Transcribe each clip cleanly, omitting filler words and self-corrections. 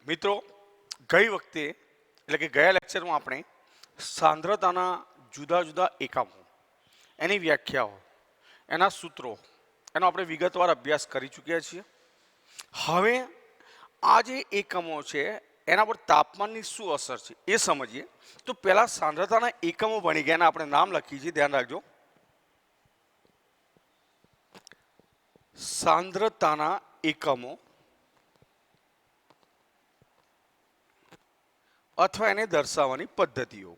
મિત્રો ગઈ વખતે એટલે કે ગયા લેક્ચરમાં આપણે સાંદ્રતાના જુદા જુદા એકમો, એની વ્યાખ્યાઓ, એના સૂત્રો, એનો આપણે વિગતવાર અભ્યાસ કરી ચૂક્યા છીએ. હવે આ જે એકમો છે એના પર તાપમાનની શું અસર છે એ સમજીએ. તો પહેલા સાંદ્રતાના એકમો ભણી ગયા, એના આપણે નામ લખીએ છીએ, ધ્યાન રાખજો. સાંદ્રતાના એકમો અથવા એને દર્શાવવાની પદ્ધતિઓ.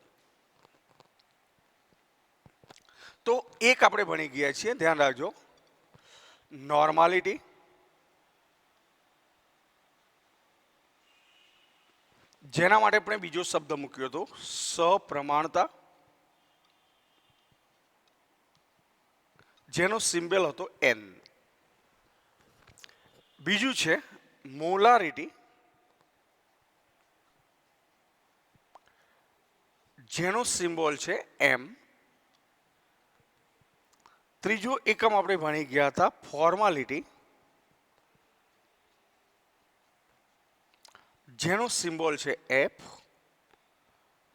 તો એક આપણે ભણી ગયા છીએ, ધ્યાન રાખજો. નોર્માલિટી, જેના માટે આપણે બીજો શબ્દ મૂક્યો હતો સપ્રમાણતા, જેનો સિમ્બલ હતો એન. બીજું છે મોલારિટી, જેનો સિમ્બોલ છે એમ. ત્રીજો એકમ આપણે ભણી ગયા હતા ફોર્માલિટી, જેનો સિમ્બોલ છે એફ.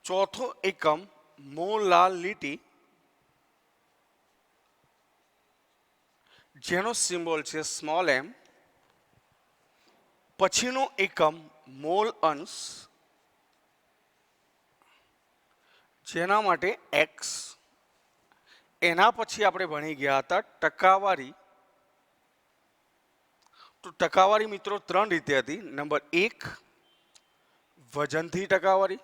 ચોથો એકમ મોલાલિટી, જેનો સિમ્બોલ છે સ્મોલ એમ. પછીનો એકમ મોલ અંશ, જેના માટે એક્સ. એના પછી આપણે ભણી ગયા હતા ટકાવારી. તો ટકાવારી મિત્રો ત્રણ રીતે હતી. નંબર 1 વજનથી ટકાવારી,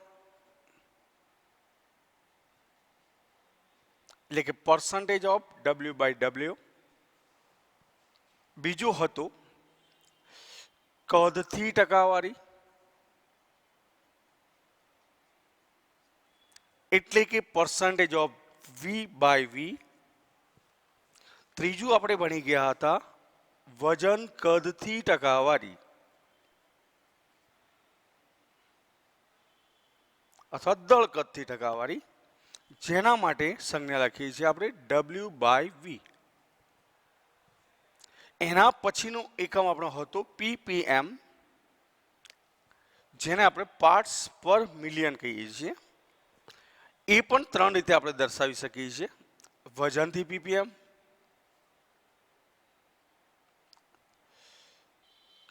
એટલે કે પર્સન્ટેજ ઓફ W/W. બીજું હતું કદથી ટકાવારી, એટલે કે પર્સન્ટેજ ઓફ V/V. ત્રીજું આપણે ભણી ગયા હતા વજન કદથી ટકાવારી અથવા દળ કદથી ટકાવારી, જેના માટે સંજ્ઞા લખીએ છીએ આપણે W/V. એના પછીનો એકમ આપણો હતો ppm, જેને આપણે પાર્ટ્સ પર મિલિયન કહીએ છીએ. એ પણ ત્રણ રીતે આપણે દર્શાવી શકીએ છીએ: વજનથી ppm,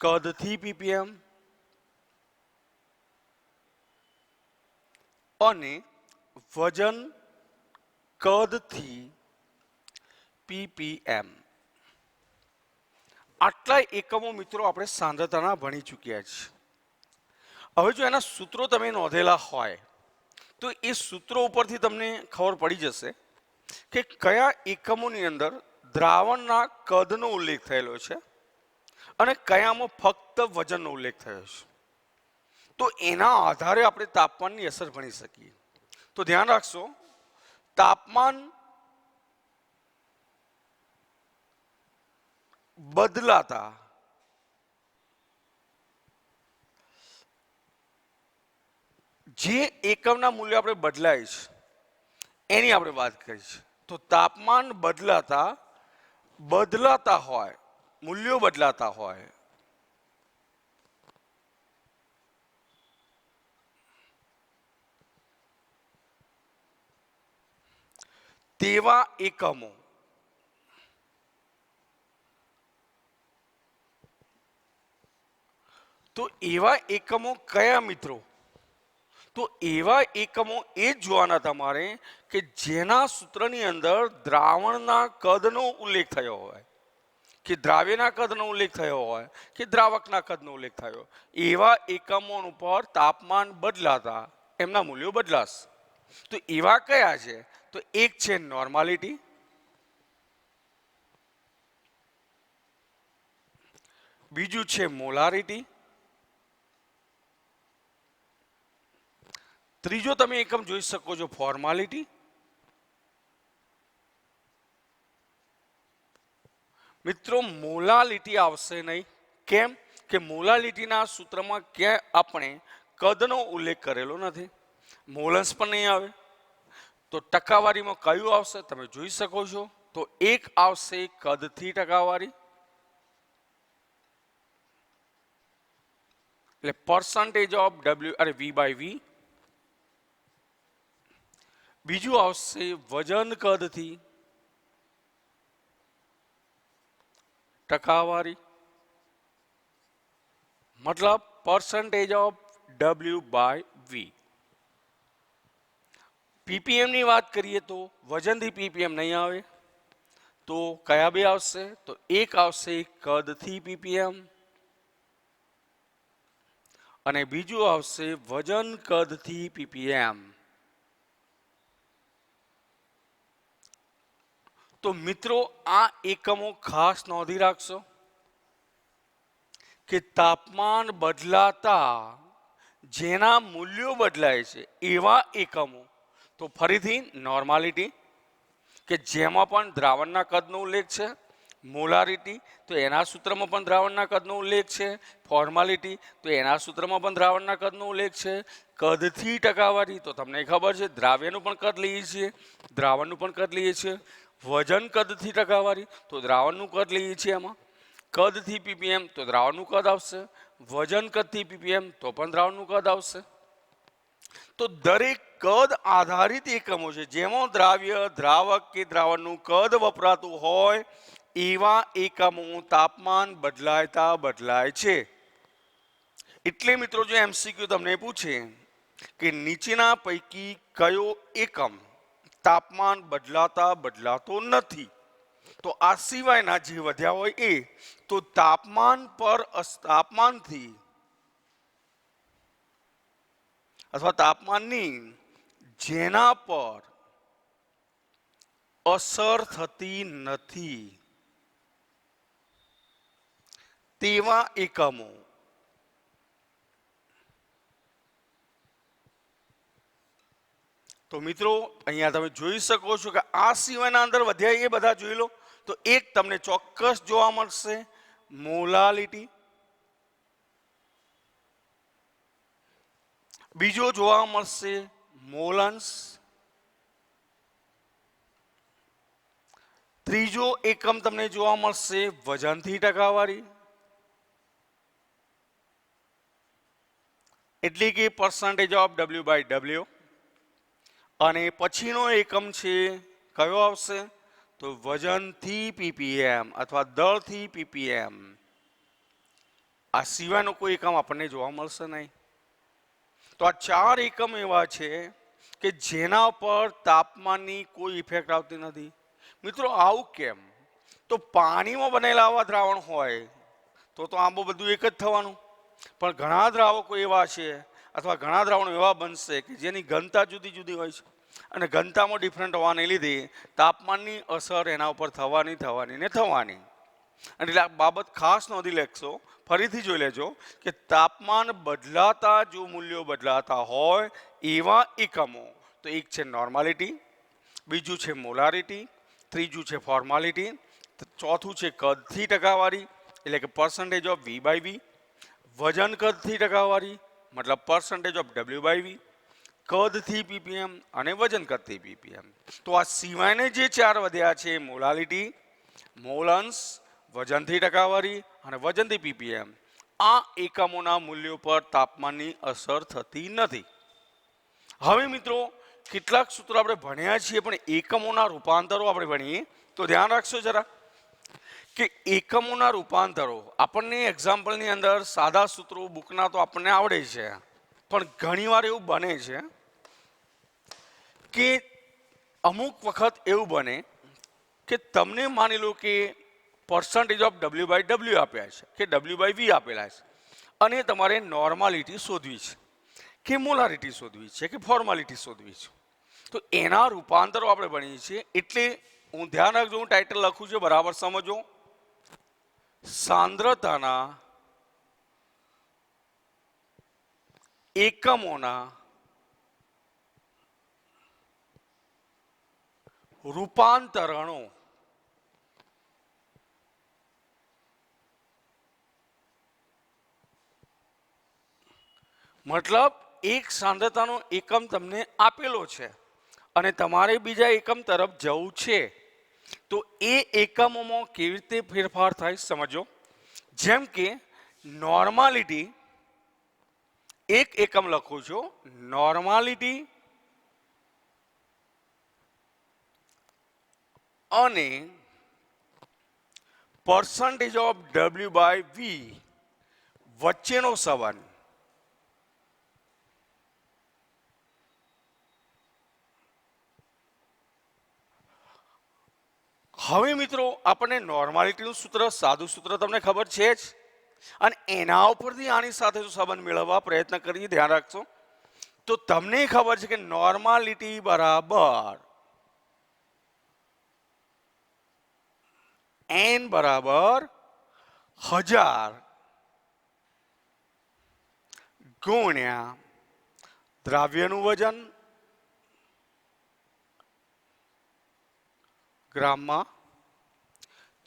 કદથી ppm અને વજન કદથી ppm. આટલા એકમો મિત્રો આપણે સાંદ્રતાના ભણી ચૂક્યા છીએ. હવે જો એના સૂત્રો તમે નોંધેલા હોય તો એ સૂત્રો ઉપરથી તમને ખબર પડી જશે કે કયા એકમોની અંદર દ્રાવણના કદનો ઉલ્લેખ થયેલો છે અને કયામાં ફક્ત વજનનો ઉલ્લેખ થયો છે. તો એના આધારે આપણે તાપમાનની અસર ભણી શકીએ. તો ધ્યાન રાખશો, તાપમાન બદલાતા જે એકમના મૂલ્ય આપણે બદલાય છે એની આપણે વાત કરી છે. તો તાપમાન બદલાતા હોય, મૂલ્યો બદલાતા હોય, તેવા એકમો તો એવા એકમો કયા મિત્રો? તો એવા એકમો એ જ જોવાના તમારે કે જેના સૂત્રની અંદર દ્રાવણના કદનો ઉલ્લેખ થયો હોય, કે દ્રાવ્યના કદનો ઉલ્લેખ થયો હોય, કે દ્રાવકના કદનો ઉલ્લેખ થયો. એવા એકમો ઉપર તાપમાન બદલાતા એમના મૂલ્યો બદલાશે. તો એવા કયા છે? તો એક છે નોર્માલિટી, બીજું છે મોલારિટી, ત્રીજો તમે એકમ જોઈ શકો છો ફોર્માલિટી, મિત્રો મોલાલિટી આવશે નહીં. કેમ કે મોલાલિટીના સૂત્રમાં ક્યાંય આપણે કદનો ઉલ્લેખ કરેલો નથી, મોલન્સ પણ નહીં આવે. તો ટકાવારીમાં કયું આવશે તમે જોઈ શકો છો. તો એક આવશે કદથી ટકાવારી, એટલે percentage of V by V. બીજું આવશે વજન કદથી ટકાવારી, મતલબ percentage of W by V. PPM ની વાત કરીએ તો વજનથી પીપીએમ નહીં આવે, તો કયા બે આવશે? તો એક આવશે કદથી પીપીએમ અને બીજું આવશે વજન કદથી પીપીએમ. તો મિત્રો આ એકમો ખાસ નોંધી રાખશો કે તાપમાન બદલાતા જેના મૂલ્યો બદલાય છે એવા એકમો. તો ફરીથી નોર્માલિટી કે જેમાં પણ દ્રાવણના કદનો ઉલ્લેખ છે, મોલારિટી તો એના સૂત્રમાં પણ દ્રાવણના કદનો ઉલ્લેખ છે, ફોર્માલિટી તો એના સૂત્રમાં પણ દ્રાવણના કદનો ઉલ્લેખ છે, કદથી ટકાવારી તો તમને ખબર છે દ્રાવ્યનું પણ કદ લઈએ છીએ, દ્રાવણનું પણ કદ લઈએ છીએ, વજન કદથી ટકાવારી તો દ્રાવણનું કદ લઈએ છીએ, એમાં કદથી પીપીએમ તો દ્રાવણનું કદ આવશે, વજન કદથી પીપીએમ તો પણ દ્રાવણનું કદ આવશે. તો દરેક કદ આધારિત એકમો છે જેમાં દ્રાવ્ય, દ્રાવક કે દ્રાવણનું કદ વપરાતું હોય એવા એકમો તાપમાન બદલાતા બદલાય છે. એટલે મિત્રો જો એમસીક્યુ તમને પૂછે કે નીચેના પૈકી કયો એકમ તાપમાન બદલાતા બદલાતો નથી, તો આ સિવાયના જે વધ્યા હોય એ, તો તાપમાનથી અથવા તાપમાનની જેના પર અસર થતી નથી તેવા એકમો. તો મિત્રો અહીંયા તમે જોઈ શકો છો કે આ સિવાયના અંદર વધ્યા એ બધા જોઈ લો. તો એક તમને ચોક્કસ જોવા મળશે મોલાલિટી, બીજો જોવા મળશે મોલન્સ, ત્રીજો એકમ તમને જોવા મળશે વજનથી ટકાવારી એટલે કે percentage of W by W, અને પછીનો એકમ છે કયો આવશે? તો વજનથી પીપીએમ અથવા દળથી પીપીએમ. આ સિવાયનો કોઈ એકમ આપણને જોવા મળશે નહીં. તો આ ચાર એકમ એવા છે કે જેના પર તાપમાનની કોઈ ઇફેક્ટ આવતી નથી. મિત્રો આવું કેમ? તો પાણીમાં બનેલા આવા દ્રાવણ હોય તો આ બધું એક જ થવાનું, પણ ઘણા દ્રાવકો એવા છે અથવા ઘણા દ્રાવણો એવા બનશે કે જેની ઘનતા જુદી જુદી હોય છે અને ઘનતામાં ડિફરન્ટ હોવાને લીધે તાપમાનની અસર એના ઉપર થવાની. એટલે આ બાબત ખાસ નોંધી લેશો, ફરીથી જોઈ લેજો કે તાપમાન બદલાતા જો મૂલ્યો બદલાતા હોય એવા એકમો, તો એક છે નોર્માલિટી, બીજું છે મોલારિટી, ત્રીજું છે ફોર્માલિટી, ચોથું છે કદથી ટકાવારી એટલે કે percentage of V by V, વજન કદથી ટકાવારી મતલબ percentage of W by V, કદથી પીપીએમ અને વજન કદથી પીપીએમ. તો આ સિવાયને જે ચાર વધ્યા છે મોલાલિટી, મોલન્સ, વજનથી ટકાવારી અને વજનથી પીપીએમ, આ એકમોના મૂલ્યો પર તાપમાનની અસર થતી નથી. હવે મિત્રો કેટલાક સૂત્રો આપણે ભણ્યા છીએ પણ એકમોના રૂપાંતરો આપણે ભણીએ તો ધ્યાન રાખશો જરા કે એકમોના રૂપાંતરો આપણને એક્ઝામ્પલની અંદર સાદા સૂત્રો બુકના તો આપણને આવડે છે, પણ ઘણીવાર એવું બને છે કે અમુક વખત એવું બને કે તમને માની લો કે percentage of W by W આપ્યા છે કે ડબલ્યુ બાય વી આપેલા છે અને તમારે નોર્માલિટી શોધવી છે કે મોલારિટી શોધવી છે કે ફોર્માલિટી શોધવી છે, તો એના રૂપાંતરો આપણે ભણીએ છીએ. એટલે હું ધ્યાન રાખજો, હું ટાઇટલ લખું છું બરાબર સમજો. સાંદ્રતાના એકમોના રૂપાંતરણો. મતલબ એક સાંદ્રતાનો એકમ તમને આપેલો છે અને તમારે બીજા એકમ તરફ જવું છે, તો એ એકમોમાં કેવી રીતે ફેરફાર થાય સમજો. જેમ કે નોર્માલિટી એક એકમ લખું છું, નોર્માલિટી અને percentage of W by V વચ્ચેનો સંબંધ. હવે મિત્રો આપણને નોર્માલિટીનું સૂત્ર, સાદું સૂત્ર તમને ખબર છે જ, અને એના ઉપરથી આની સાથે જો સંબંધ મેળવવા પ્રયત્ન કરીએ, ધ્યાન રાખજો, તો તમને ખબર છે કે નોર્માલિટી બરાબર n બરાબર 1000 ગુણ્યા દ્રાવ્યનું વજન ગ્રામમાં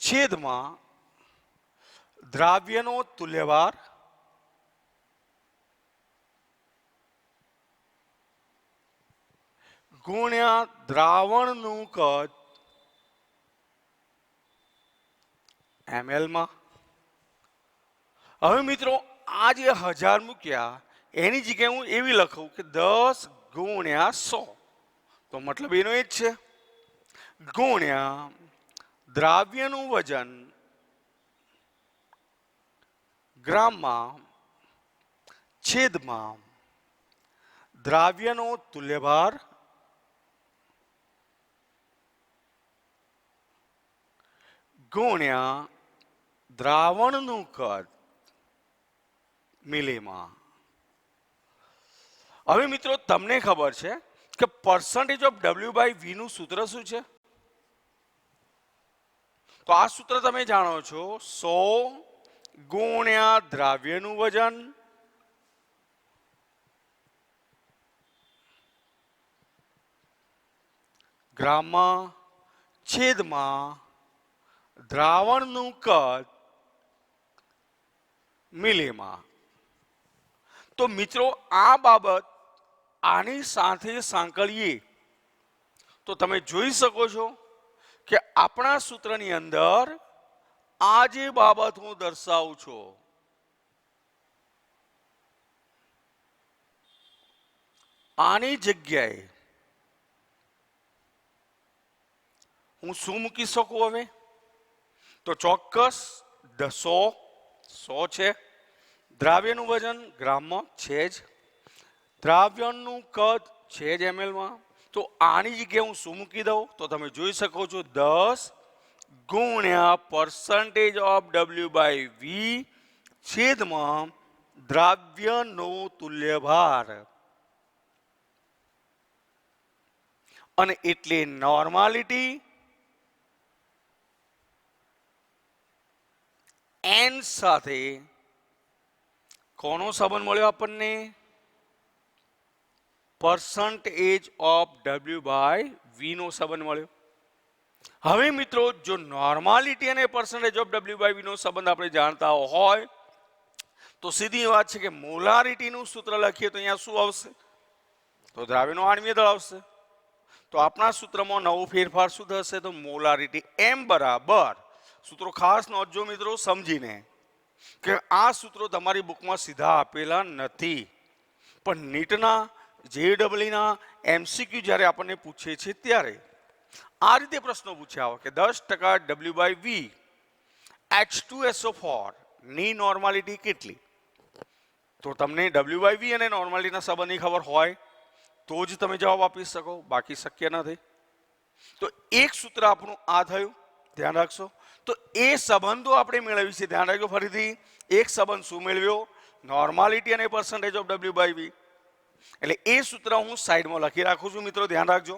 છેદમાં દ્રાવ્યનો તુલ્યભાર ગુણ્યા દ્રાવણનું કદ ml માં. હવે મિત્રો આ જે 1000 મૂક્યા એની જગ્યાએ હું એવી લખું કે 10 ગુણ્યા 100, તો મતલબ એનો એ જ છે, ગુણ્યા દ્રાવ્યનું વજન ગ્રામમાં છેદમાં દ્રાવ્યનો તુલ્યભાર ગુણ્યા દ્રાવણનું કદ મિલીમાં. હવે મિત્રો તમને ખબર છે કે percentage of W by V નું સૂત્ર શું છે? તો આ સૂત્ર તમે જાણો છો, 100 ગુણ્યા દ્રાવ્યનું વજન ગ્રામમાં છેદમાં દ્રાવણનું કદ મિલીમાં. તો મિત્રો આ બાબત આની સાથે સાંકળીએ તો તમે જોઈ શકો છો કે આપણા સૂત્રની અંદર આ જે બાબત હું દર્શાવું છું, આની જગ્યાએ હું શું મૂકી શકું? હવે તો ચોક્કસ 100 છે, દ્રાવ્યનું વજન ગ્રામમાં છે જ, દ્રાવ્યનું કદ છે જ ml માં, તો આની જગ્યાએ હું શું મૂકી દઉં? તો તમે જોઈ શકો છો 10 ગુણ્યા percentage of W by V છેદમાં દ્રાવ્યનો તુલ્યભાર, અને એટલે નોર્માલિટી n સાથે કોનો સંબંધ મળ્યો આપણને? Percentage of W by V નો સંબંધ મળ્યો. હવે મિત્રો જો નોર્માલિટી અને percentage of W by V નો સંબંધ આપણે જાણતા હોય તો સીધી વાત છે કે મોલારિટીનું સૂત્ર લખીએ તો અહીંયા શું આવશે? તો દ્રાવ્યનો આણ્વીય દળ આવશે. તો આપણા સૂત્રમાં નવો ફેરફાર શું થશે? તો મોલારિટી m બરાબર, સૂત્રો ખાસ નોંધજો મિત્રો સમજીને, કે આ સૂત્રો તમારી બુકમાં સીધા આપેલા નથી, પણ નીટના JEE MCQ જ્યારે આપણને પૂછે છે ત્યારે આ રીતે પ્રશ્નો પૂછ્યા હોય કે 10% ડબલ્યુ બાય વી H2SO4 ની નોર્માલિટી કેટલી? તો તમને ડબલ્યુ બાય વી અને નોર્માલિટીના સંબંધની ખબર હોય તો જ તમે જવાબ આપી શકો, બાકી શક્ય નથી. તો એક સૂત્ર આપણું આ થયું, ધ્યાન રાખશો. તો એ સંબંધો આપણે મેળવી છે, ધ્યાન રાખજો ફરીથી. એક સંબંધ શું મેળવ્યો? નોર્માલિટી અને percentage of W by V. એટલે એ સૂત્ર હું સાઈડમાં લખી રાખું છું મિત્રો, ધ્યાન રાખજો.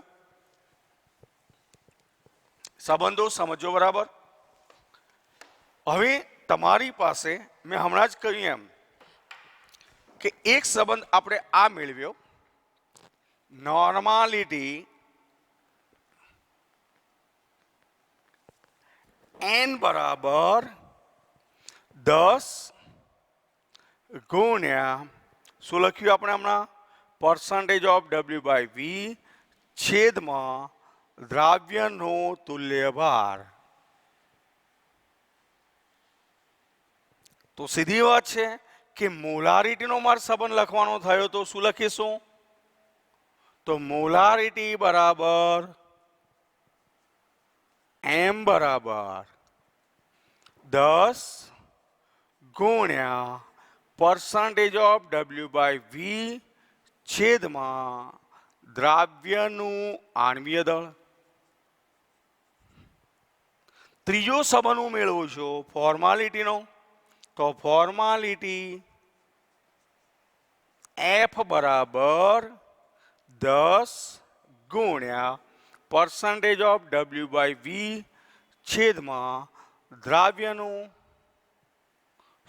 સંબંધો સમજો બરાબર. હવે તમારી પાસે મેં હમણાં જ કહ્યું એમ કે એક સંબંધ આપણે આ મેળવ્યો, નોર્માલિટી n બરાબર 10 ગુણ્યા શું લખ્યું આપણે હમણાં? Percentage of W by V છેદમાં દ્રાવ્યનો તુલ્યભાર. તો સીધી વાત છે કે મોલારિટીનો મારે સંબંધ લખવાનો થયો તો શું લખીશું? તો મોલારિટી બરાબર એમ બરાબર 10 ગુણ્યા percentage of W/V છેદમાં દ્રાવ્યનું આણ્વીય દળ. ત્રીજો સંબંધ હું મેળવું છું ફોર્માલિટીનો. તો ફોર્માલિટી F બરાબર 10 ગુણ્યા percentage of W/V છેદમાં દ્રાવ્યનું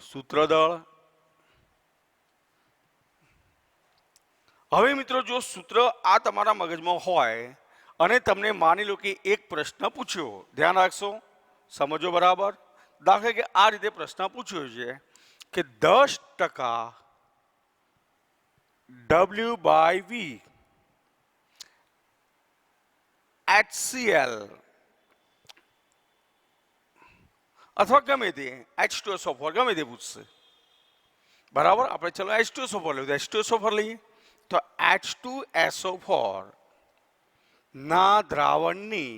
સૂત્રદળ. હવે મિત્રો જો સૂત્ર આ તમારા મગજમાં હોય અને તમને માની લો કે એક પ્રશ્ન પૂછ્યો, ધ્યાન રાખશો, સમજો બરાબર. દાખલા કે આ રીતે પ્રશ્ન પૂછ્યો છે કે 10% W/V HCl અથવા ગમે તે H2SO4 ગમે તે પૂછશે બરાબર. આપણે ચલો H2SO4 લઈએ, H2SO4 લઈએ તો H2SO4 ના દ્રાવણની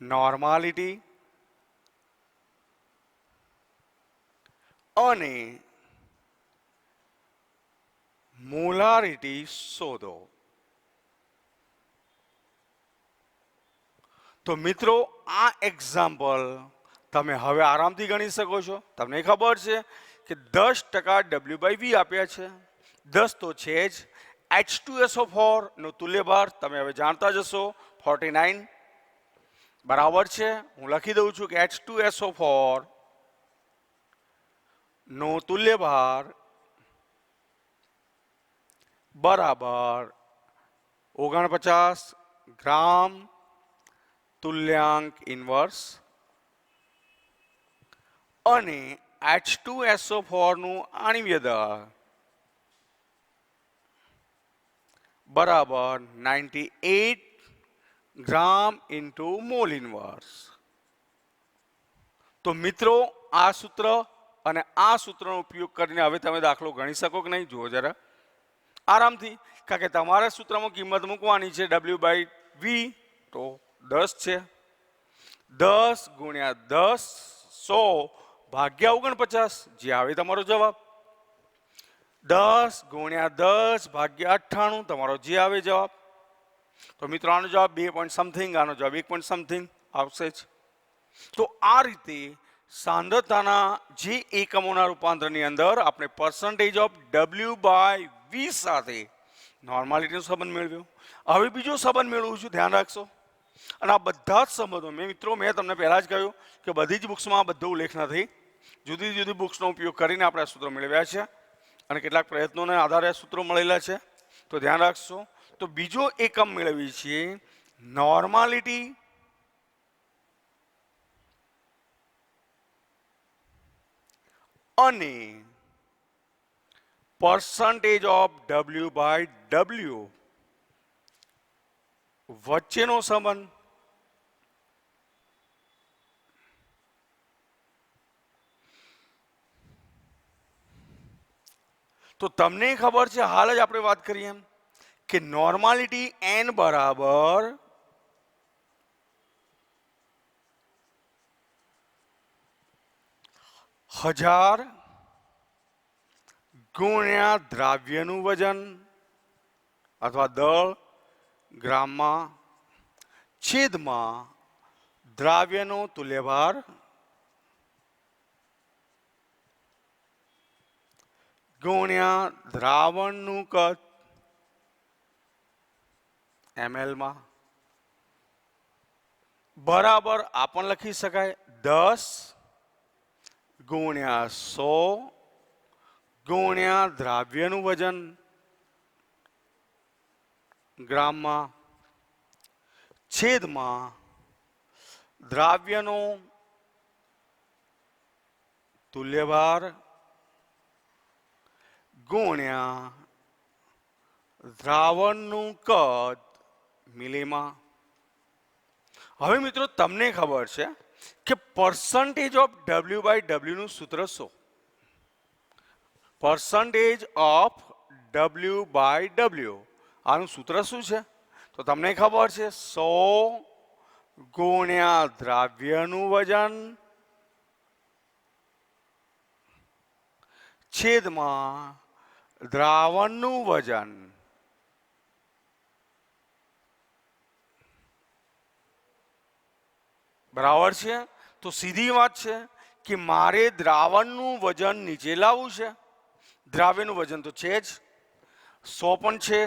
નોર્માલિટી અને મોલારિટી શોધો. તો મિત્રો આ એક્ઝામ્પલ તમે હવે આરામથી ગણી શકો છો. તમને ખબર છે કે 10% W/V આપ્યા છે, 10 તો છે જ. H2SO4 નો તુલ્યભાર તમે હવે જાણતા જશો 49 બરાબર છે. હું લખી દઉં છું કે H2SO4 નો તુલ્યભાર બરાબર 49 ગ્રામ તુલ્યાંક ઇન્વર્સ અને H2SO4 નું આણ્વીય દળ બરાબર 98 ગ્રામ ઇન્ટુ મોલ ઇન્વર્સ. તો મિત્રો આ સૂત્ર અને આ સૂત્રનો ઉપયોગ કરીને હવે તમે દાખલો ગણી શકો કે નહીં? જુઓ જરા આરામથી, કારણ કે તમારા સૂત્રમાં કિંમત મૂકવાની છે W/V તો 10 છે. 10 ગુણ્યા 10 100 ભાગ્યા 49 જે આવે તમારો જવાબ. 10 ગુણ્યા 10 ભાગ્યા 98 તમારો જે આવે જવાબ. તો મિત્રો આનો જવાબ 2 પોઈન્ટ સમથિંગ, આનો જવાબ 1 પોઈન્ટ સમથિંગ આવશે જ. તો આ રીતે સાંદ્રતાના જે એકમોના રૂપાંતરની અંદર આપણે percentage of W/V સાથે નોર્માલિટીનો સંબંધ મેળવ્યો. હવે બીજો સંબંધ મેળવું છું, ધ્યાન રાખશો. અને આ બધા જ સંબંધો મેં તમને પહેલા જ કહ્યું કે બધી જ બુક્સમાં આ બધો ઉલ્લેખ નથી. જુદી જુદી બુક્સનો ઉપયોગ કરીને આપણે આ સૂત્રો મેળવ્યા છે અને કેટલાક પ્રયત્નોના આધારે આ સૂત્રો મળેલા છે. તો ધ્યાન રાખશો. તો બીજો એકમ મેળવીએ છીએ નોર્માલિટી અને percentage of W/W વચ્ચેનો સંબંધ. તો તમને ખબર છે હાલ જ આપણે વાત કરીએ એમ કે નોર્માલિટી N બરાબર 1000 ગુણ્યા દ્રાવ્યનું વજન અથવા દળ ગ્રામમાં છેદમાં દ્રાવ્યનો તુલ્યભાર ગુણ્યા દ્રાવણનું કદ ml માં બરાબર આ પણ લખી શકાય 10 ગુણ્યા 100 ગુણ્યા દ્રાવ્યનું વજન ગ્રામમાં છેદમાં દ્રાવ્યનો તુલ્યભાર ગુણ્યા દ્રાવણનું કદ મિલીમાં. હવે મિત્રો તમને ખબર છે કે percentage of W by W નું સૂત્ર શું? Percentage of W by W આનું સૂત્ર શું છે? તો તમને ખબર છે 100 ગુણ્યા દ્રાવ્યનું વજન છેદમાં દ્રાવણનું વજન. બરાબર છે? તો સીધી વાત છે કે મારે દ્રાવણનું વજન નીચે લાવવું છે. દ્રાવ્યનું વજન તો છે જ, 100 પણ છે.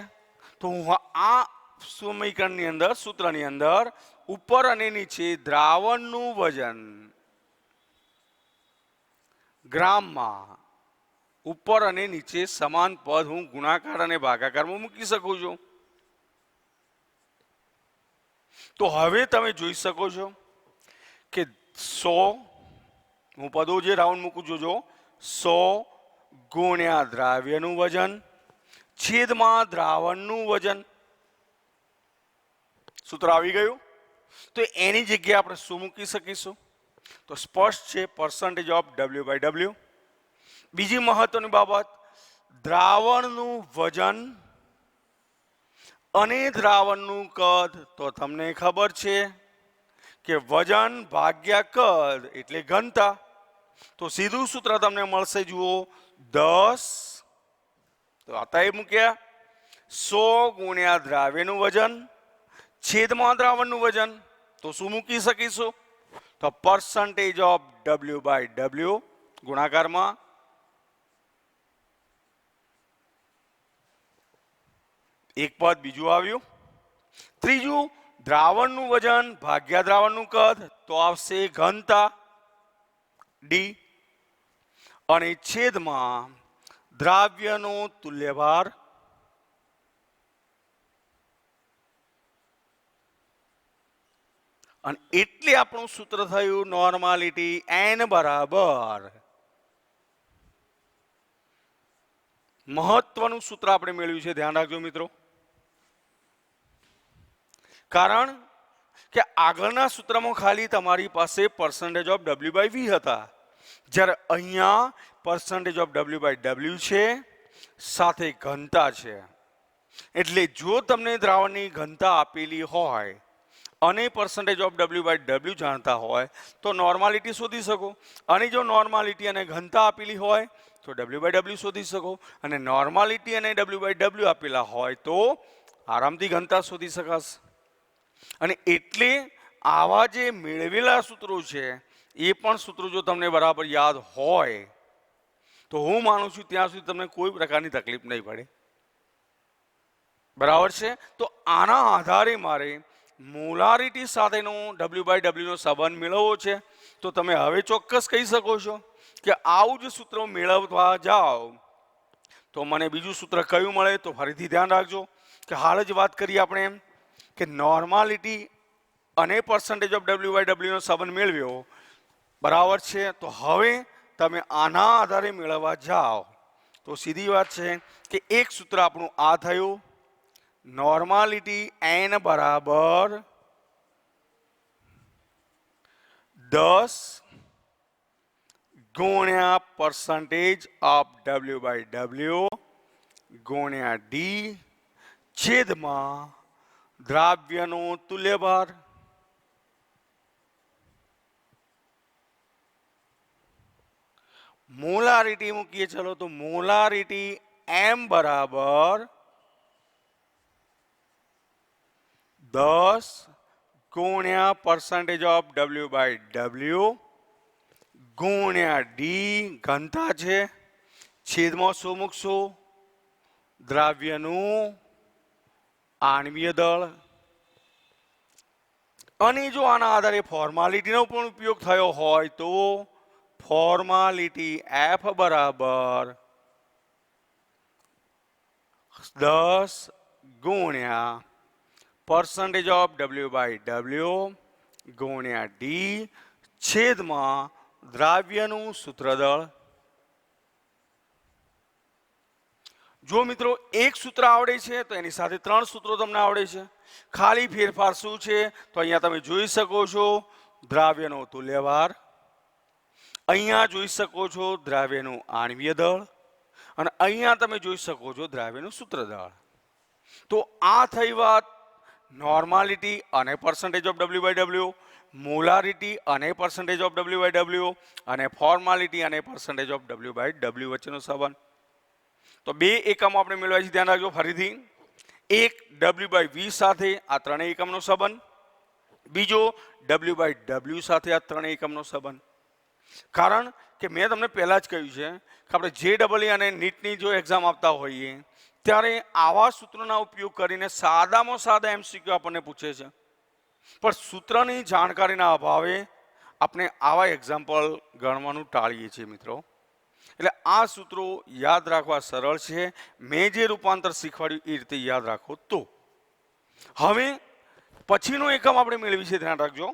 તો હું આ સમીકરણની અંદર, સૂત્રની અંદર ઉપર અને નીચે દ્રાવણનું વજન ગ્રામમાં ઉપર અને નીચે સમાન પદ હું ગુણાકાર અને ભાગાકારમાં મૂકી શકું છું. તો હવે તમે જોઈ શકો છો કે 100, હું પદો જે રાઉન્ડ મૂકું છું, જો 100 ગુણ્યા દ્રાવ્યનું વજન છેદમાં દ્રાવણનું વજન. સૂત્ર આવી ગયું. તો એની જગ્યાએ આપણે શું મૂકી શકીશું? તો સ્પષ્ટ છે percentage of W by W. બીજી મહત્વની બાબત, દ્રાવણનું વજન અને દ્રાવણનું કદ. તો તમને ખબર છે કે વજન ભાગ્યા કદ એટલે ઘનતા. તો સીધું સૂત્ર તમને મળશે, જુઓ 10, તો આતા એ મૂક્યા 100 ગુણ્યા દ્રાવ્યનું વજન છેદમાં દ્રાવણનું વજન. તો શું મૂકી શકીશું? તો percentage of W by W ગુણાકારમાં એક પદ બીજું આવ્યું. ત્રીજું, દ્રાવણનું વજન ભાગ્યા દ્રાવણનું કદ, તો આવશે ઘનતા ડી અને છેદમાં દ્રાવ્યનો તુલ્યભાર. અને એટલે આપણું સૂત્ર થયું નોર્માલિટી n બરાબર. મહત્વનું સૂત્ર આપણે મેળવ્યું છે, ધ્યાન રાખજો મિત્રો. કારણ કે આગળના સૂત્રમાં ખાલી તમારી પાસે percentage of W by V હતા, જ્યારે અહીંયા percentage of W by W છે, સાથે ઘનતા છે. એટલે જો તમને દ્રાવણની ઘનતા આપેલી હોય અને percentage of W by W જાણતા હોય તો નોર્માલિટી શોધી શકો. અને જો નોર્માલિટી અને ઘનતા આપેલી હોય તો ડબલ્યુ બાય ડબલ્યુ શોધી શકો. અને નોર્માલિટી અને ડબલ્યુ બાય ડબલ્યુ આપેલા હોય તો આરામથી ઘનતા શોધી શકાશે. અને એટલે આવા જે મેળવેલા સૂત્રો છે એ પણ સૂત્રો જો તમને બરાબર યાદ હોય તો હું માનું છું ત્યાં સુધી તમને કોઈ પ્રકારની તકલીફ નહીં પડે. બરાબર છે? તો આના આધારે મારે મોલારિટી સાથેનો ડબલ્યુ બાય ડબલ્યુનો સંબંધ મેળવવો છે. તો તમે હવે ચોક્કસ કહી શકો છો કે આવું જ સૂત્ર મેળવવા જાઓ તો મને બીજું સૂત્ર કયું મળે? તો ફરીથી ધ્યાન રાખજો કે હાલ જ વાત કરી આપણે એમ કે નોર્માલિટી અને પર્સન્ટેજ ઓફ ડબલ્યુ બાય ડબલ્યુનો સંબંધ મેળવ્યો. બરાબર છે? તો હવે તમે આના આધારે મેળવવા જાઓ તો સીધી વાત છે કે એક સૂત્ર આપણું આ થયું, નોર્માલિટી n બરાબર 10 ગુણ્યા percentage of W by W ગુણ્યા ડી છેદમાં દ્રાવ્યનો તુલ્યભાર. મોલારિટી મૂકીએ, ચલો. તો મોલારિટી m બરાબર 10 ગુણ્યા percentage of W by W ગુણ્યા ડી ઘનતા છે, છેદમાં શું મૂકશું? દ્રાવ્યનું આણ્વીય દળ. અને જો આના આધારે ફોર્માલિટીનો પણ ઉપયોગ થયો હોય તો ફોર્માલિટી એફ બરાબર 10 ગુણ્યા percentage of W by W ગુણ્યા ડી છેદમાં દ્રાવ્યનું સૂત્રદળ. જો મિત્રો એક સૂત્ર આવડે છે તો એની સાથે 3 સૂત્રો તમને આવડે છે. ખાલી ફેરફાર શું છે? તો અહીંયા તમે જોઈ શકો છો, દ્રાવ્યનો તુલ્યભાર, અહીંયા જોઈ શકો છો દ્રાવ્યનું આણ્વીય દળ, અને અહીંયા તમે જોઈ શકો છો દ્રાવ્યનું સૂત્રદળ. તો આ થઈ વાત નોર્માલિટી અને percentage of W by W, molarity અને percentage of W by W, અને ફોર્માલિટી અને percentage of W by W વચ્ચેનો સંબંધ. તો બે એકમો આપણે મેળવ્યા છે, ધ્યાન રાખજો ફરીથી. એક ડબલ્યુ બાય વી સાથે આ ત્રણેય એકમનો સંબંધ, બીજો ડબલ્યુ બાય ડબલ્યુ સાથે આ ત્રણેય એકમનો સંબંધ. કારણ કે મેં તમને પહેલાં જ કહ્યું છે કે આપણે JEE અને નીટની જો એક્ઝામ આપતા હોઈએ ત્યારે આવા સૂત્રોના ઉપયોગ કરીને સાદામાં સાદા MCQ આપણને પૂછે છે, પણ સૂત્રની જાણકારીના અભાવે આપણે આવા એક્ઝામ્પલ ગણવાનું ટાળીએ છીએ મિત્રો. એટલે આ સૂત્રો યાદ રાખવા સરળ છે. મેં જે રૂપાંતર શીખવાડ્યું એ રીતે યાદ રાખો. તો હવે પછીનો એકમ આપણે મેળવી છે, ધ્યાન રાખજો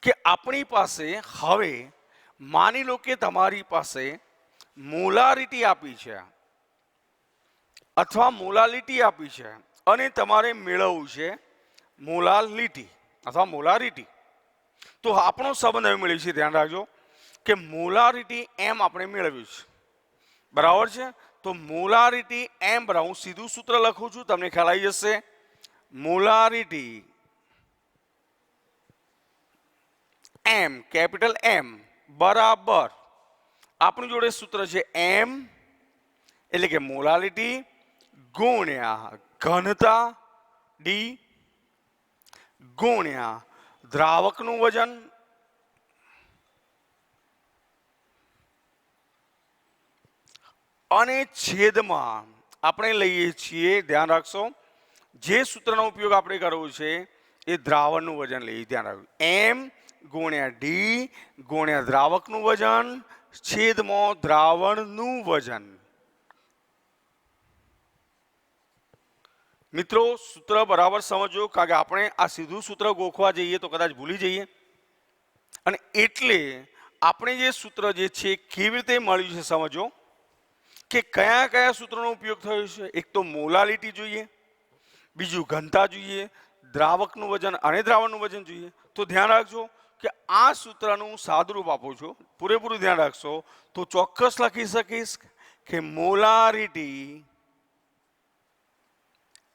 કે આપણી પાસે હવે માની લો કે તમારી પાસે મોલારિટી આપી છે અથવા મોલાલિટી આપી છે અને તમારે મેળવવું છે મોલાલિટી અથવા મોલારિટી. તો આપણો સંબંધ હવે મેળવી છે, ધ્યાન રાખજો કે મોલારિટી એમ આપણે મેળવ્યું છે, બરાબર છે. તો મોલારિટી એમ બરાબર, હું સીધું સૂત્ર લખું છું, તમને ખ્યાલ આવી જશે. મોલારિટી એમ, કેપિટલ એમ બરાબર આપણી જોડે સૂત્ર છે એમ એટલે કે મોલાલિટી ગુણ્યા ઘનતા ડી ગુણ્યા દ્રાવકનું વજન અને છેદમાં આપણે લઈએ છીએ, ધ્યાન રાખશો, જે સૂત્રનો ઉપયોગ આપણે કરવો છે એ દ્રાવણનું વજન લઈએ. ધ્યાન રાખજો, એમ ગુણ્યા ડી ગુણ્યા દ્રાવકનું વજન છેદમાં દ્રાવણનું વજન. મિત્રો સૂત્ર બરાબર સમજો, કારણ કે આપણે આ સીધું સૂત્ર ગોખવા જઈએ તો કદાચ ભૂલી જઈએ, અને એટલે આપણે જે સૂત્ર જે છે કેવી રીતે મળ્યું છે સમજો કે કયા કયા સૂત્રનો ઉપયોગ થયો છે. એક તો મોલાલિટી જોઈએ, બીજું ઘનતા જોઈએ, દ્રાવકનું વજન અને દ્રાવણનું વજન જોઈએ. તો ધ્યાન રાખજો કે આ સૂત્રનું સાદુરૂપ આપું છું, પૂરેપૂરું ધ્યાન રાખશો તો ચોક્કસ લખી શકીશ કે મોલારિટી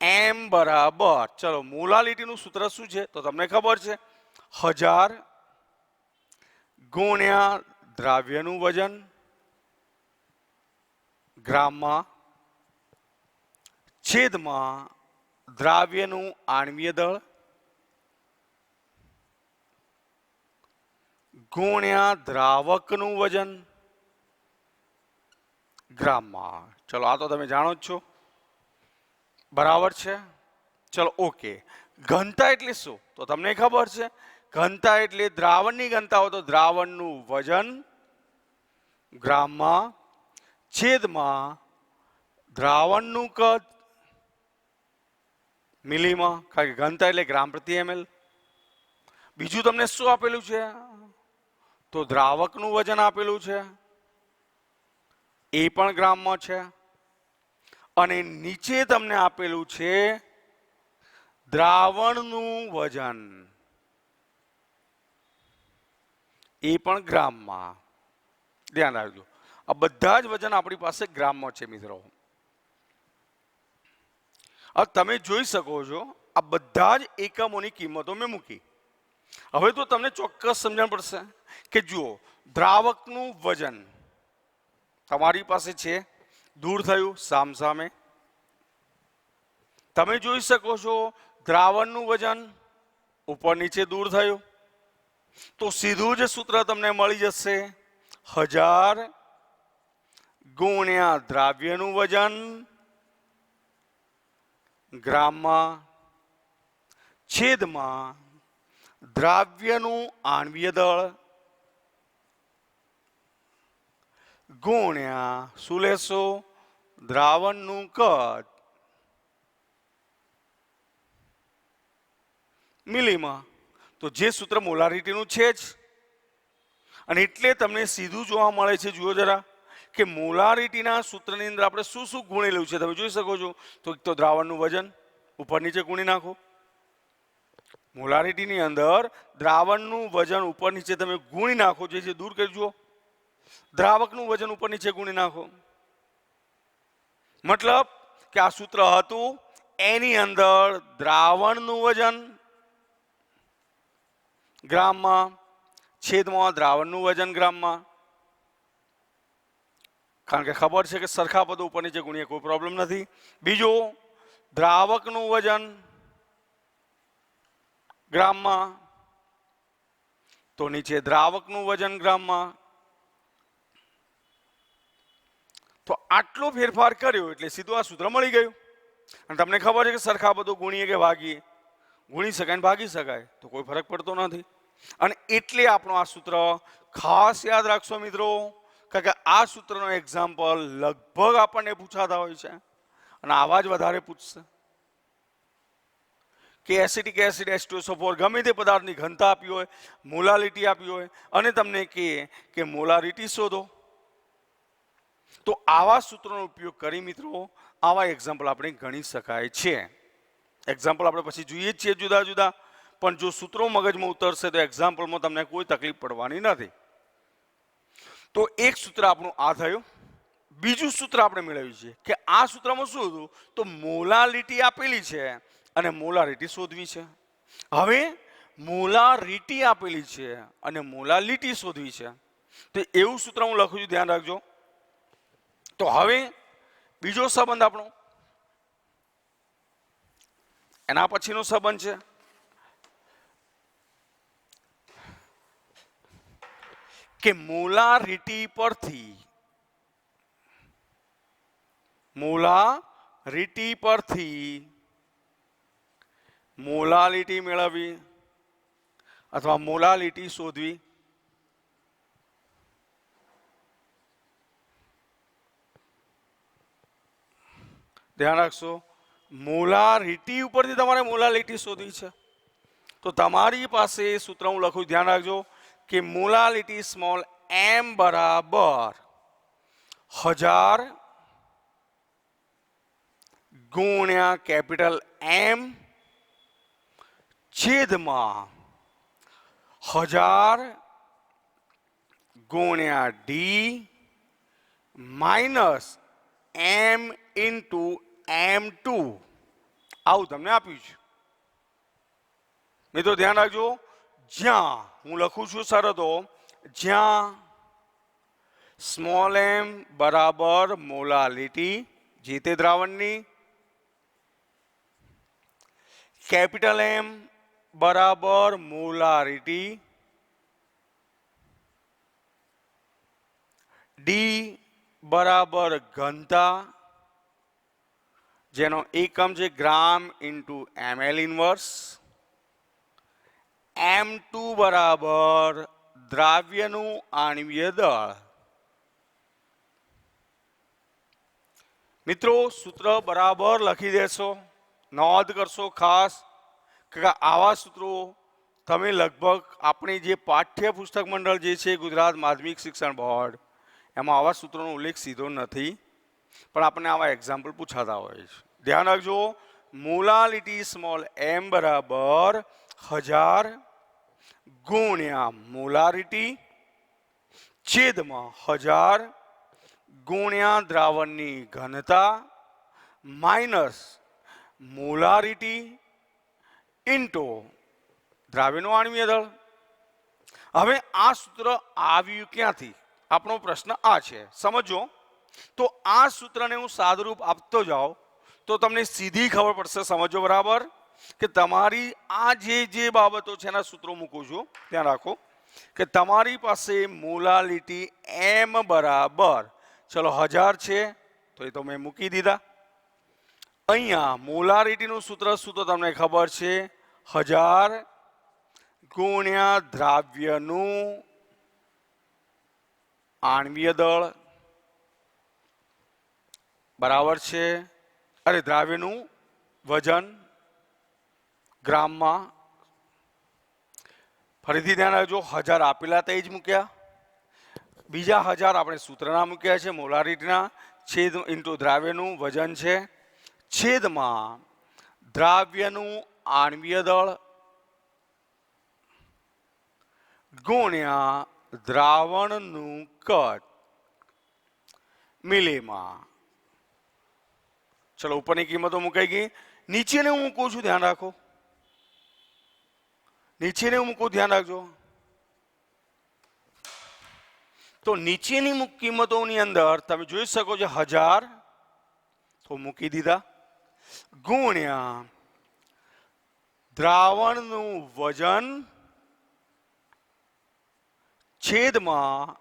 એમ બરાબર, ચલો મોલાલિટીનું સૂત્ર શું છે તો તમને ખબર છે, 1000 ગુણ્યા દ્રાવ્યનું વજન ગ્રામમાં છેદમાં દ્રાવ્યનું આણ્વીય દળ ગુણ્યા દ્રાવકનું વજન ગ્રામમાં. ચલો આ તો તમે જાણો જ છો, બરાબર છે. ચલો ઓકે. ઘનતા એટલે શું તો તમને ખબર છે, ઘનતા એટલે દ્રાવણની ઘનતા હોય તો દ્રાવણનું વજન ગ્રામમાં છેદમાં દ્રાવણનું કદ મિલીમાં, કારણ કે ઘનતા એટલે ગ્રામ પ્રતિ ml. બીજું તમને શું આપેલું છે તો દ્રાવકનું વજન આપેલું છે, એ પણ ગ્રામમાં છે. અને નીચે તમને આપેલું છે દ્રાવણનું વજન, એ પણ ગ્રામમાં. ધ્યાન રાખજો, આ બધા જ વજન આપણી પાસે ગ્રામમાં છે મિત્રો. હવે તમે જોઈ શકો છો આ બધા જ એકમોની કિંમતો મેં મૂકી. હવે તો તમને ચોક્કસ સમજણ પડશે કે જુઓ, દ્રાવકનું વજન તમારી પાસે છે, દૂર થયું સામસામે. તમે જોઈ શકો છો દ્રાવણનું વજન ઉપર નીચે દૂર થયું. તો સીધું જ સૂત્ર તમને મળી જશે, 1000 ગુણ્યા દ્રાવ્યનું વજન ગ્રામમાં છેદમાં દ્રાવ્યનું આણ્વીય દળ ગુણ્યા શું લેશો દ્રાવણનું કદ મિલીમાં. તો જે સૂત્ર મોલારિટીનું છે જ, અને એટલે તમને સીધું જોવા મળે છે. જુઓ જરા કે મોલારિટીના સૂત્રની અંદર આપણે શું શું ગુણેલું છે તમે જોઈ શકો છો. તો દ્રાવણનું વજન ઉપર નીચે ગુણી નાખો, મોલારિટીની અંદર દ્રાવણનું વજન ઉપર નીચે તમે ગુણી નાખો, જે દૂર કરજો, દ્રાવકનું વજન ઉપર નીચે ગુણી નાખો. મતલબ કે આ સૂત્ર હતું, એની અંદર દ્રાવણનું વજન ગ્રામમાં, છેદમાં દ્રાવણનું વજન ગ્રામમાં. કારણ કે ખબર છે કે સરખા પદો ઉપર નીચે ગુણીએ કોઈ પ્રોબ્લેમ નથી. બીજું, દ્રાવકનું વજન ગ્રામમાં, તો નીચે દ્રાવકનું વજન ગ્રામમાં. તો આટલો ફેરફાર કર્યો એટલે સીધું આ સૂત્ર મળી ગયું. અને તમને ખબર છે કે સરખા પદો ગુણીએ કે ભાગીએ, ગુણી શકાય ને ભાગી શકાય, તો કોઈ ફરક પડતો નથી. અને એટલે આપણું આ સૂત્ર ખાસ યાદ રાખશો મિત્રો, કારણ કે આ સૂત્રનો એક્ઝામ્પલ લગભગ આપણને પૂછાતા હોય છે અને આવા જ વધારે પૂછશે કે એસિટિક એસિડ H2SO4 ગમે તે પદાર્થની ઘનતા આપી હોય, મોલાલિટી આપી હોય અને તમને કહે કે મોલારિટી શોધો, તો આવા સૂત્રોનો ઉપયોગ કરી મિત્રો આવા એક્ઝામ્પલ આપણે ગણી શકાય છે. એક્ઝામ્પલ આપણે પછી જોઈએ જ છીએ જુદા જુદા, પણ જો સૂત્રો મગજમાં ઉતરશે તો એક્ઝામ્પલમાં તમને કોઈ તકલીફ પડવાની નથી. તો એક સૂત્ર આપણું આ થયું. બીજું સૂત્ર આપણે મેળવ્યું છે કે આ સૂત્રમાં શું હતું, તો મોલાલિટી આપેલી છે અને મોલારિટી શોધવી છે. હવે મોલારિટી આપેલી છે અને મોલાલિટી શોધવી છે, તો એવું સૂત્ર હું લખું છું, ધ્યાન રાખજો. તો હવે બીજો સંબંધ આપણો એના પછીનો સંબંધ છે કે મોલારિટી પરથી મોલાલિટી મેળવવી અથવા મોલાલિટી શોધવી. ધ્યાન રાખશો, મોલારિટી ઉપરથી તમારે મોલાલિટી શોધવી છે, તો તમારી પાસે સૂત્ર હું લખું, ધ્યાન રાખજો કે મોલાલિટી સ્મોલ m બરાબર 1000 ગુણ્યા કેપિટલ M છેદમાં 1000 ગુણ્યા D minus M into M2 આવું તમને આપ્યું છે. મિત્રો ધ્યાન રાખજો, જ્યાં હું લખું છું શરતો, જ્યાં સ્મોલ m બરાબર મોલાલિટી જે તે દ્રાવણની, કેપિટલ M બરાબર મોલારિટી, D બરાબર ઘનતા જેનો એકમ છે ગ્રામ ઇન્ટુ ml ઇન્વર્સ, M2 બરાબર દ્રાવ્યનું આણ્વીય દળ. મિત્રો સૂત્ર બરાબર લખી દેશો, નોંધ કરશો ખાસ, કે આવા સૂત્રો તમે લગભગ આપણી જે પાઠ્યપુસ્તક મંડળ જે છે ગુજરાત માધ્યમિક શિક્ષણ બોર્ડ, એમાં આવા સૂત્રોનો ઉલ્લેખ સીધો નથી, પણ આપણને આવા એક્ઝામ્પલ પૂછાતા હોય છે. ધ્યાન રાખજો, મોલાલિટી સ્મોલ m બરાબર 1000 ગુણ્યા મોલારિટી છેદમાં 1000 ગુણ્યા દ્રાવણની ઘનતા માઇનસ મોલારિટી ઇન્ટુ દ્રાવ્યનું આણ્વીય દળ. હવે આ સૂત્ર આવ્યું ક્યાંથી, આપણો પ્રશ્ન આ છે, સમજો. તો આ સૂત્રને હું સાદુરૂપ આપતો જાઉં તો તમને સીધી ખબર પડશે, સમજો બરાબર, કે તમારી આ જે બાબતો છે એના સૂત્રો મૂકું છું, ધ્યાન રાખો કે તમારી પાસે મોલાલિટી m બરાબર, ચલો 1000 છે તો એ તો મેં મૂકી દીધા. અહીંયા મોલારિટીનું સૂત્ર શું તો તમને ખબર છે, 1000 ગુણ્યા દ્રાવ્યનું આણ્વીય દળ બરાબર છે, અરે દ્રાવ્યનું વજન ગ્રામમાં. ફરીથી ધ્યાન રાખજો, 1000 આપેલા તે જ મૂક્યા, બીજા 1000 આપણે સૂત્રના મૂક્યા છે મોલારિટીના, છેદ ઇન્ટુ દ્રાવ્યનું વજન છે છેદમાં દ્રાવ્યનું આણ્વીય દળ ગુણ્યા દ્રાવણનું કદ મિલીમાં. ચલો ઉપરની કિંમતો મુકાઈ ગઈ. નીચેને હું મૂકું છું, ધ્યાન રાખો. નીચેને હું મૂકું, ધ્યાન રાખજો. તો નીચેની કિંમતોની અંદર તમે જોઈ શકો છો 1000 તો મૂકી દીધા, ગુણ્યા દ્રાવણનું વજન છેદમાં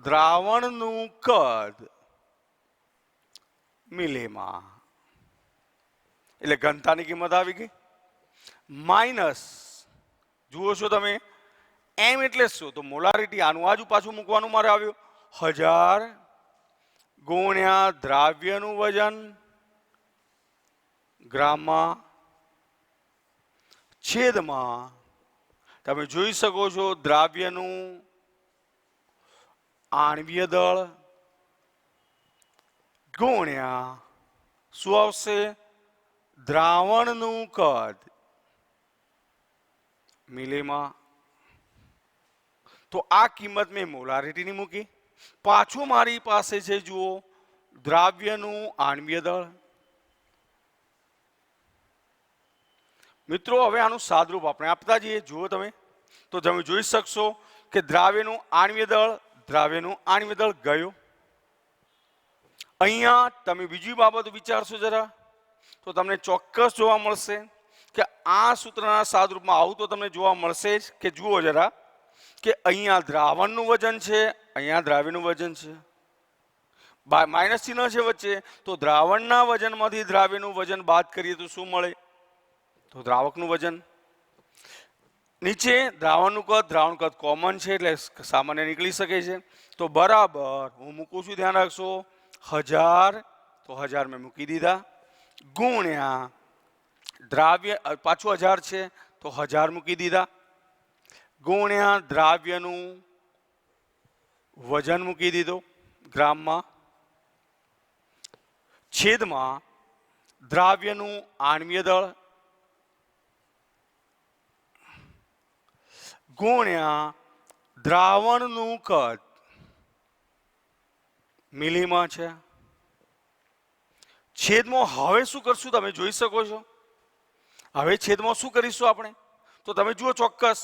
દ્રાવણનું કદ મિલીમાં. એટલે ઘનતાની કિંમત આવી ગઈ. માઇનસ જુઓ છો તમે, એમ એટલે શું? તો મોલારિટી આનું આજુ પાછું મૂકવાનું મારે આવ્યું. 1000 ગુણ્યા દ્રાવ્યનું વજન ગ્રામમાં છેદમાં તમે જોઈ શકો છો દ્રાવ્યનું આણ્વીય દળ ગુણ્યા શું આવશે? દ્રાવણનું કદ મિલીમાં. તો આ કિંમત મેં મોલારિટીની મૂકી. પાછું મારી પાસે છે જુઓ દ્રાવ્યનું આણ્વીય દળ. મિત્રો હવે આનું સાદરૂપ આપણે આપતા જઈએ. જુઓ તમે તો તમે જોઈ શકશો કે દ્રાવ્યનું આણ્વીય દળ ગયું. અહીંયા તમે બીજી બાબત વિચારશો જરા તો તમને ચોક્કસ જોવા મળશે કે આ સૂત્રના સાદરૂપમાં આવું તો તમને જોવા મળશે જ કે જુઓ જરા કે અહીંયા દ્રાવણનું વજન છે, અહીંયા દ્રાવ્યનું વજન છે, માઇનસ ચિહ્ન છે વચ્ચે. તો દ્રાવણના વજનમાંથી દ્રાવ્યનું વજન બાદ કરીએ તો શું મળે? તો દ્રાવકનું વજન. નીચે દ્રાવણનું કદ કોમન છે એટલે સામાન્ય નીકળી શકે છે. તો બરાબર હું મૂકું છું, ધ્યાન રાખશો. 1000 તો 1000 મેં મૂકી દીધા, ગુણ્યા દ્રાવ્ય પાછું 1000 છે તો 1000 મૂકી દીધા, ગુણ્યા દ્રાવ્યનું વજન મૂકી દીધો ગ્રામમાં છેદમાં દ્રાવ્યનું આણ્વીય દળ ગુણ્યા દ્રાવણનું કદ મિલીમાં છે. છેદમાં હવે શું કરશું તમે જોઈ શકો છો. હવે છેદમાં શું કરીશું આપણે? તો તમે જુઓ ચોક્કસ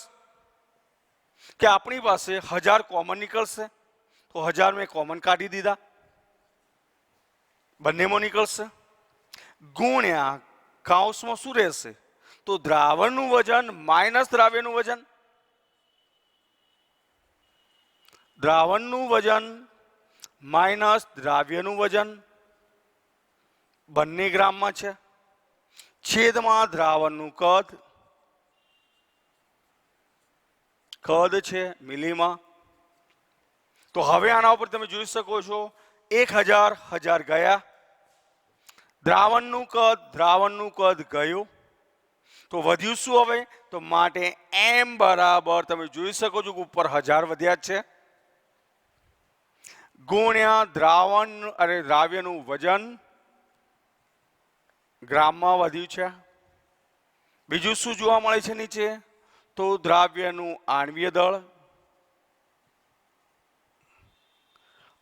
કે આપણી પાસે 1000 કોમન નીકળશે. તો 1000 મેં કોમન કાઢી દીધા, બંનેમાં નીકળશે, ગુણ્યા કાઉન્સમાં શું રહેશે? તો દ્રાવણનું વજન માઇનસ દ્રાવ્યનું વજન. દ્રાવણનું વજન માઇનસ દ્રાવ્યનું વજન બંને ગ્રામમાં છે, છેદમાં દ્રાવણનું કદ છે મિલીમાં. તો હવે આના ઉપર તમે જોઈ શકો છો 1000 ગયા, દ્રાવણનું કદ ગયું. તો વધ્યું શું હવે? તો માટે એમ બરાબર તમે જોઈ શકો છો કે ઉપર 1000 વધ્યા છે, ગુણ્યા દ્રાવ્યનું વજન ગ્રામમાં વધ્યું છે. બીજું શું જોવા મળે છે નીચે? તો દ્રાવ્યનું આણ્વીય દળ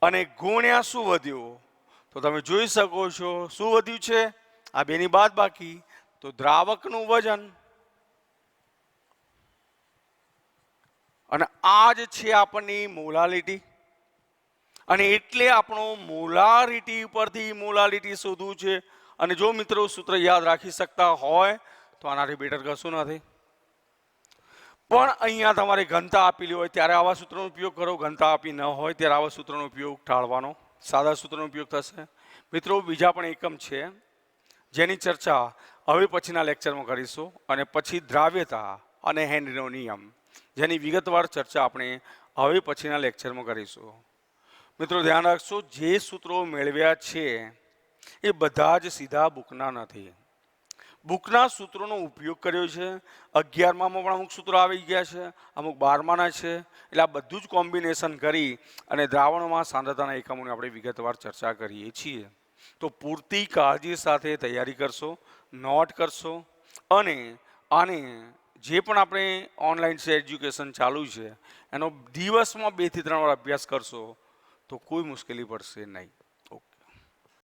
અને ગુણ્યા શું વધ્યું? તો તમે જોઈ શકો છો શું વધ્યું છે? આ બેની બાદબાકી. તો દ્રાવકનું વજન. અને આ જ છે આપણની મોલાલિટી. અને એટલે આપણો મોલારિટી પરથી મોલાલિટી શોધવું છે. અને જો મિત્રો સૂત્ર યાદ રાખી શકતા હોય તો આનાથી બેટર કશું નથી. પણ અહીંયા તમારે ઘનતા આપેલી હોય ત્યારે આવા સૂત્રનો ઉપયોગ કરો, ઘનતા આપી ન હોય ત્યારે આવા સૂત્રનો ઉપયોગ ટાળવાનો, સાદા સૂત્રનો ઉપયોગ થશે. મિત્રો બીજા પણ એકમ છે જેની ચર્ચા હવે પછીના લેક્ચરમાં કરીશું. અને પછી દ્રાવ્યતા અને હેનરીનો નિયમ જેની વિગતવાર ચર્ચા આપણે હવે પછીના લેક્ચરમાં કરીશું. મિત્રો ધ્યાન રાખશો, જે સૂત્રો મેળવ્યા છે એ બધા જ સીધા બુકના નથી. બુકના સૂત્રોનો ઉપયોગ કર્યો છે. 11માં પણ અમુક સૂત્રો આવી ગયા છે, અમુક 12માના છે. એટલે આ બધું જ કોમ્બિનેશન કરી અને દ્રાવણમાં સાંદ્રતાના એકમોની આપણે વિગતવાર ચર્ચા કરીએ છીએ. તો પૂરતી કાળજી સાથે તૈયારી કરશો, નોટ કરશો અને આને જે પણ આપણે ઓનલાઈન છે એજ્યુકેશન ચાલુ છે એનો દિવસમાં 2 થી 3 વાર અભ્યાસ કરશો તો કોઈ મુશ્કેલી પડશે નહીં.